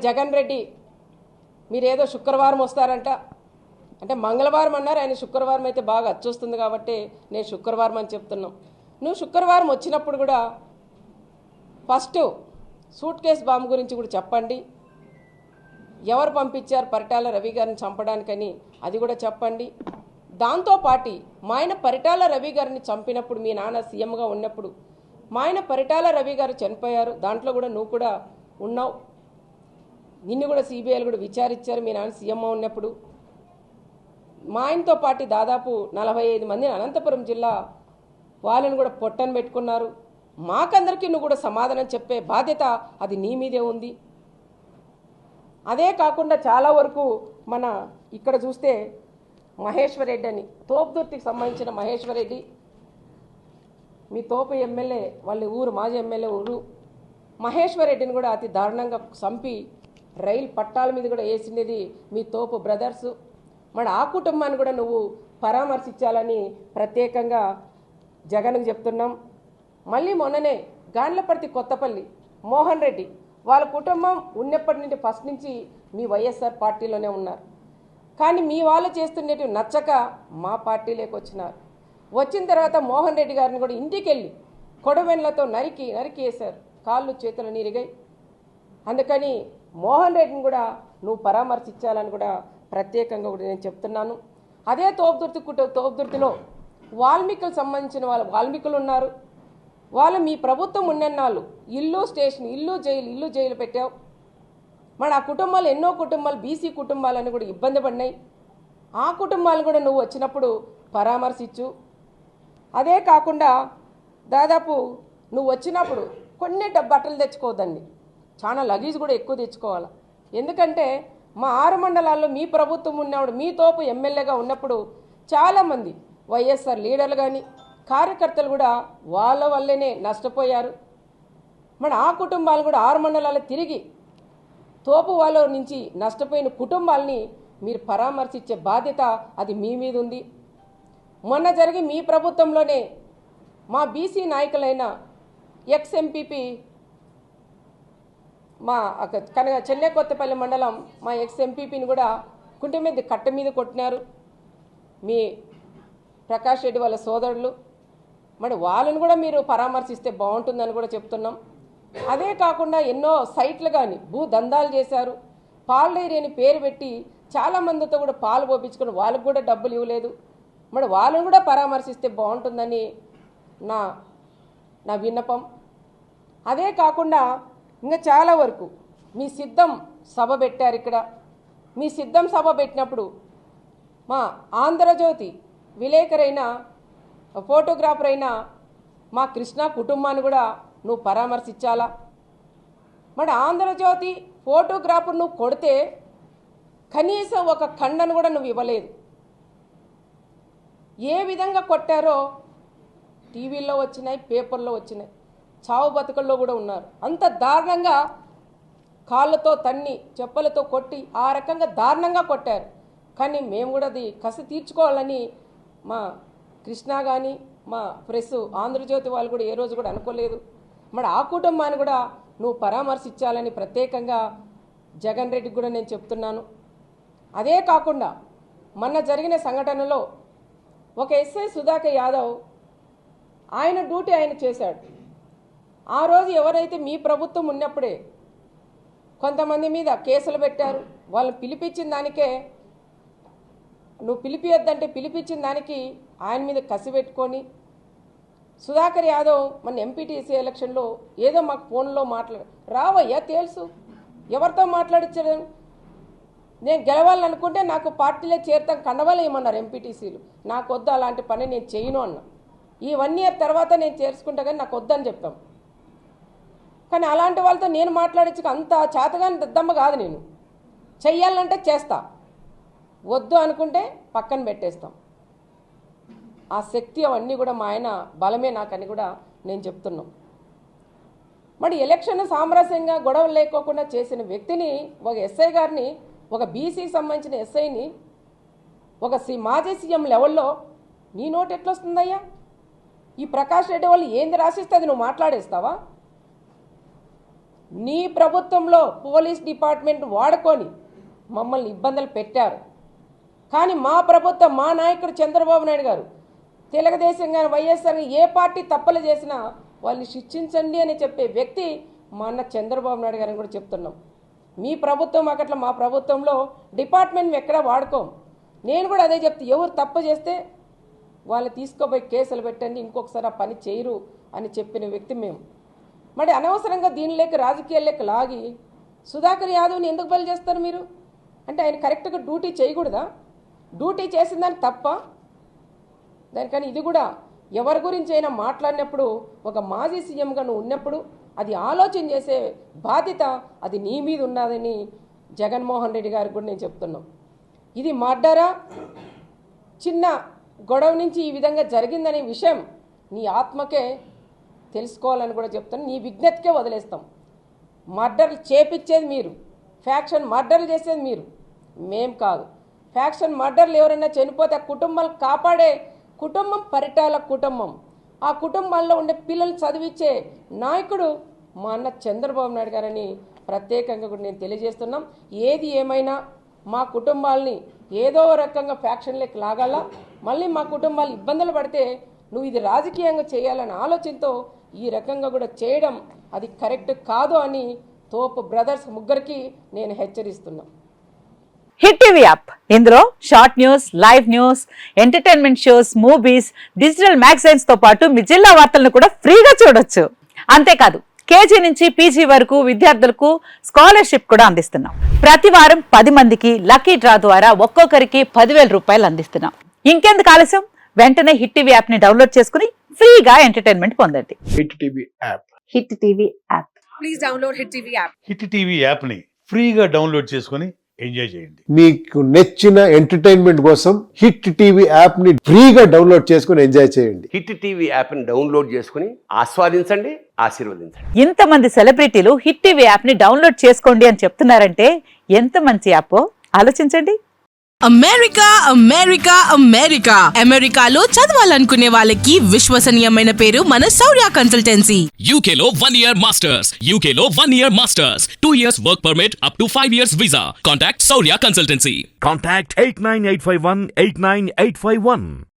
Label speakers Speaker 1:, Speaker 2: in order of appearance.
Speaker 1: జగన్ రెడ్డి మీరేదో శుక్రవారం వస్తారంట అంటే మంగళవారం అన్నారు, ఆయన శుక్రవారం అయితే బాగా అచ్చొస్తుంది కాబట్టి నేను శుక్రవారం అని చెప్తున్నాం. నువ్వు శుక్రవారం వచ్చినప్పుడు కూడా ఫస్ట్ సూట్ కేస్ బాంబు గురించి కూడా చెప్పండి. ఎవరు పంపించారు పరిటాల రవి గారిని చంపడానికని అది కూడా చెప్పండి. దాంతోపాటు మా ఆయన పరిటాల రవి గారిని చంపినప్పుడు మీ నాన్న సీఎంగా ఉన్నప్పుడు మా ఆయన పరిటాల రవి గారు చనిపోయారు, దాంట్లో కూడా నువ్వు కూడా ఉన్నావు. నిన్ను కూడా సిబిఐలు కూడా విచారించారు మీ నాన్న సీఎంగా ఉన్నప్పుడు. మా ఆయనతో పాటు దాదాపు 45 మందిని అనంతపురం జిల్లా వాళ్ళని కూడా పొట్టను పెట్టుకున్నారు. మాకందరికీ నువ్వు కూడా సమాధానం చెప్పే బాధ్యత అది నీ మీదే ఉంది. అదే కాకుండా చాలా వరకు మన ఇక్కడ చూస్తే మహేశ్వర్ రెడ్డి అని తోపుదుర్తికి సంబంధించిన మహేశ్వర్ రెడ్డి మీ తోపు ఎమ్మెల్యే వాళ్ళ ఊరు మాజీ ఎమ్మెల్యే ఊరు మహేశ్వర్ రెడ్డిని కూడా అతి దారుణంగా చంపి రైలు పట్టాల మీద కూడా వేసినది మీ తోపు బ్రదర్స్. మరి ఆ కుటుంబాన్ని కూడా నువ్వు పరామర్శించాలని ప్రత్యేకంగా జగన్కు చెప్తున్నాం. మళ్ళీ మొన్ననే గాన్లపర్తి కొత్తపల్లి మోహన్ రెడ్డి వాళ్ళ కుటుంబం ఉన్నప్పటి నుండి ఫస్ట్ నుంచి మీ వైఎస్ఆర్ పార్టీలోనే ఉన్నారు. కానీ మీ వాళ్ళు చేస్తున్నట్టు నచ్చక మా పార్టీలోకి వచ్చినారు. వచ్చిన తర్వాత మోహన్ రెడ్డి గారిని కూడా ఇంటికి వెళ్ళి కొడవెన్లతో నరికి వేశారు, కాళ్ళు చేతులు నిరిగాయి. అందుకని మోహన్ రెడ్డిని కూడా నువ్వు పరామర్శించాలని కూడా ప్రత్యేకంగా కూడా నేను చెప్తున్నాను. అదే తోపుదుర్తిలో వాల్మీకులకు సంబంధించిన వాల్మీకులు ఉన్నారు. వాళ్ళు మీ ప్రభుత్వం ఉన్నన్నాళ్ళు ఇల్లు స్టేషన్ ఇల్లు జైలు పెట్టావు. మరి ఆ కుటుంబాలు ఎన్నో కుటుంబాలు బీసీ కుటుంబాలని కూడా ఇబ్బంది పడినాయి. ఆ కుటుంబాలను కూడా నువ్వు వచ్చినప్పుడు పరామర్శించు. అదే కాకుండా దాదాపు నువ్వు వచ్చినప్పుడు కొన్ని బట్టలు తెచ్చుకోవద్దండి, చాలా లగేజ్ కూడా ఎక్కువ తెచ్చుకోవాలి. ఎందుకంటే మా 6 మండలాల్లో మీ ప్రభుత్వం ఉన్నప్పుడు మీ తోపు ఎమ్మెల్యేగా ఉన్నప్పుడు చాలామంది వైఎస్ఆర్ లీడర్లు కానీ కార్యకర్తలు కూడా వాళ్ళ వల్లనే నష్టపోయారు. మరి ఆ కుటుంబాలు కూడా 6 మండలాలు తిరిగి తోపు వాళ్ళ నుంచి నష్టపోయిన కుటుంబాలని మీరు పరామర్శించే బాధ్యత అది మీ మీద ఉంది. మొన్న జరిగి మీ ప్రభుత్వంలోనే మా బీసీ నాయకులైన ఎక్స్ ఎంపీపీ మా చెన్నై కొత్తపల్లి మండలం మా ఎక్స్ ఎంపీపీని కూడా కుంటి మీద కట్ట మీద కొట్టినారు మీ ప్రకాష్ రెడ్డి వాళ్ళ సోదరులు. మరి వాళ్ళని కూడా మీరు పరామర్శిస్తే బాగుంటుందని కూడా చెప్తున్నాం. అదే కాకుండా ఎన్నో సైట్లు కానీ భూదందాలు చేశారు. పాల డైరీ అని పేరు పెట్టి చాలామందితో కూడా పాలు పోపించుకొని వాళ్ళకు కూడా డబ్బులు ఇవ్వలేదు. మరి వాళ్ళని కూడా పరామర్శిస్తే బాగుంటుందని నా విన్నపం. అదే కాకుండా ఇంకా చాలా వరకు మీ సిద్ధం సభ పెట్టారు ఇక్కడ. మీ సిద్ధం సభ పెట్టినప్పుడు మా ఆంధ్రజ్యోతి విలేకరైన ఫోటోగ్రాఫర్ అయిన మా కృష్ణ కుటుంబాన్ని కూడా నువ్వు పరామర్శించాలా. మరి ఆంధ్రజ్యోతి ఫోటోగ్రాఫర్ నువ్వు కొడితే కనీసం ఒక ఖండను కూడా నువ్వు ఇవ్వలేదు. ఏ విధంగా కొట్టారో టీవీల్లో వచ్చినాయి, పేపర్లో వచ్చినాయి, చావు బతుకల్లో కూడా ఉన్నారు. అంత దారుణంగా కాళ్ళతో తన్ని చెప్పలతో కొట్టి ఆ రకంగా దారుణంగా కొట్టారు. కానీ మేము కూడా అది కసి తీర్చుకోవాలని మా కృష్ణ కానీ మా ప్రెస్ ఆంధ్రజ్యోతి వాళ్ళు కూడా ఏ రోజు కూడా అనుకోలేదు. మరి ఆ కుటుంబాన్ని కూడా నువ్వు పరామర్శించాలని ప్రత్యేకంగా జగన్ రెడ్డికి కూడా నేను చెప్తున్నాను. అదే కాకుండా మొన్న జరిగిన సంఘటనలో ఒక ఎస్ఐ సుధాకర్ యాదవ్ ఆయన డ్యూటీ ఆయన చేశాడు. ఆ రోజు ఎవరైతే మీ ప్రభుత్వం ఉన్నప్పుడే కొంతమంది మీద కేసులు పెట్టారు. వాళ్ళని పిలిపించిన దానికే నువ్వు పిలిపియొద్దంటే పిలిపించిన దానికి ఆయన మీద కసి పెట్టుకొని సుధాకర్ యాదవ్ మన ఎంపీటీసీ ఎలక్షన్లో ఏదో మాకు ఫోన్లో రావయ్యా తెలుసు ఎవరితో మాట్లాడించడం, నేను గెలవాలనుకుంటే నాకు పార్టీలో చేరుతాం కండవాళ్ళు ఏమన్నారు ఎంపీటీసీలు. నాకు వద్దు అలాంటి పని నేను చేయను అన్నా. ఈ 1 ఇయర్ తర్వాత నేను చేర్చుకుంటా కానీ నాకు వద్దని చెప్తాం. కానీ అలాంటి వాళ్ళతో నేను మాట్లాడించుకు అంత చేతగాని దద్దమ్మ కాదు. నేను చెయ్యాలంటే చేస్తా, వద్దు అనుకుంటే పక్కన పెట్టేస్తాం. ఆ శక్తి అవన్నీ కూడా మా ఆయన బలమే నాకని కూడా నేను చెప్తున్నాం. మరి ఎలక్షన్ సామరస్యంగా గొడవలు లేకోకుండా చేసిన వ్యక్తిని ఒక ఎస్ఐ గారిని ఒక బీసీకి సంబంధించిన ఎస్ఐని ఒక మాజీ సీఎం లెవెల్లో నీ నోటు ఎట్లొస్తుందయ్యా? ఈ ప్రకాష్ రెడ్డి వాళ్ళు ఏంది రాసిస్తే అది నువ్వు మాట్లాడేస్తావా? నీ ప్రభుత్వంలో పోలీస్ డిపార్ట్మెంట్ వాడుకొని మమ్మల్ని ఇబ్బందులు పెట్టారు. కానీ మా ప్రభుత్వం, మా నాయకుడు చంద్రబాబు నాయుడు గారు, తెలుగుదేశం కానీ వైఎస్ఆర్ ఏ పార్టీ తప్పులు చేసినా వాళ్ళని శిక్షించండి అని చెప్పే వ్యక్తి మా అన్న చంద్రబాబు నాయుడు గారిని కూడా చెప్తున్నాం. మీ ప్రభుత్వం అట్లా మా ప్రభుత్వంలో డిపార్ట్మెంట్ ఎక్కడా వాడుకోం. నేను కూడా అదే చెప్తే, ఎవరు తప్పు చేస్తే వాళ్ళు తీసుకోపోయి కేసులు పెట్టండి, ఇంకొకసారి ఆ పని చేయరు అని చెప్పిన వ్యక్తి మేము. మరి అనవసరంగా దీనిలోకి రాజకీయాల్లోకి లాగి సుధాకర్ యాదవ్ని ఎందుకు బలి చేస్తారు మీరు? అంటే ఆయన కరెక్ట్గా డ్యూటీ చేయకూడదా? డ్యూటీ చేసిన దాన్ని తప్ప దానికని ఇది కూడా ఎవరి గురించి అయినా మాట్లాడినప్పుడు ఒక మాజీ సీఎంగా నువ్వు ఉన్నప్పుడు అది ఆలోచన చేసే బాధ్యత అది నీ మీద ఉన్నదని జగన్మోహన్ రెడ్డి గారికి కూడా నేను చెప్తున్నాం. ఇది మర్డరా, చిన్న గొడవ నుంచి ఈ విధంగా జరిగిందనే విషయం నీ ఆత్మకే తెలుసుకోవాలని కూడా చెప్తాను. నీ విజ్ఞతకే వదిలేస్తాం. మర్డర్లు చేపించేది మీరు, ఫ్యాక్షన్ మర్డర్లు చేసేది మీరు, మేం కాదు. ఫ్యాక్షన్ మర్డర్లు ఎవరైనా చనిపోతే ఆ కుటుంబాలు కాపాడే కుటుంబం పరిటాల కుటుంబం. ఆ కుటుంబాల్లో ఉండే పిల్లలు చదివించే నాయకుడు మా అన్న చంద్రబాబు నాయుడు గారని ప్రత్యేకంగా కూడా నేను తెలియజేస్తున్నాం. ఏది ఏమైనా మా కుటుంబాలని ఏదో రకంగా ఫ్యాక్షన్లోకి లాగాల, మళ్ళీ మా కుటుంబాలు ఇబ్బందులు పడితే నువ్వు ఇది రాజకీయంగా చేయాలనే ఆలోచనతో ఈ రకంగా కూడా చేయడం అది కరెక్ట్ కాదు అని తోపు బ్రదర్స్ ముగ్గురికి నేను హెచ్చరిస్తున్నాను.
Speaker 2: హిట్ టీవీ యాప్, ఇందులో short news, live news, entertainment shows, movies, digital magazines తో పాటు మీ జిల్లా వార్తలను కూడా ఫ్రీగా చూడొచ్చు. అంతేకాదు కేజీ నుంచి పీజీ వరకు విద్యార్థులకు స్కాలర్షిప్ కూడా అందిస్తున్నాం. ప్రతి వారం 10 మందికి లక్కీ డ్రా ద్వారా ఒక్కొక్కరికి 10,000 రూపాయలు అందిస్తున్నాం. ఇంకెందుకు ఆలస్యం, వెంటనే హిట్ టీవీ యాప్ ని డౌన్లోడ్ చేసుకుని ఫ్రీగా ఎంటర్టైన్మెంట్ పొందండి.
Speaker 3: Hit TV app.
Speaker 2: Hit TV app.
Speaker 4: Please download hit TV app.
Speaker 5: Hit TV app ని ఫ్రీగా డౌన్లోడ్ చేసుకుని ఎంజాయ్ చేయండి.
Speaker 3: మీకు నచ్చిన ఎంటర్టైన్మెంట్ కోసం హిట్ టీవీ యాప్ ని ఫ్రీగా డౌన్లోడ్ చేసుకుని ఎంజాయ్ చేయండి.
Speaker 6: హిట్ టీవీ యాప్ ని డౌన్లోడ్ చేసుకుని ఆస్వాదించండి, ఆశీర్వదించండి.
Speaker 2: ఇంతమంది సెలబ్రిటీలు హిట్ టీవీ యాప్ ని డౌన్లోడ్ చేసుకోండి అని చెప్తున్నారంటే ఎంత మంచి యాప్ ఆలోచించండి.
Speaker 4: అమెరికా అమెరికా అమెరికా అమెరికాలో చదవాలనుకునే వాళ్ళకి విశ్వసనీయమైన పేరు మన శౌర్య కన్సల్టెన్సీ.
Speaker 7: UK లో 1 year masters. UK లో 1 year masters. 2 years work permit up to 5 years visa. Contact Saurya Consultancy.
Speaker 8: Contact 89851 89851.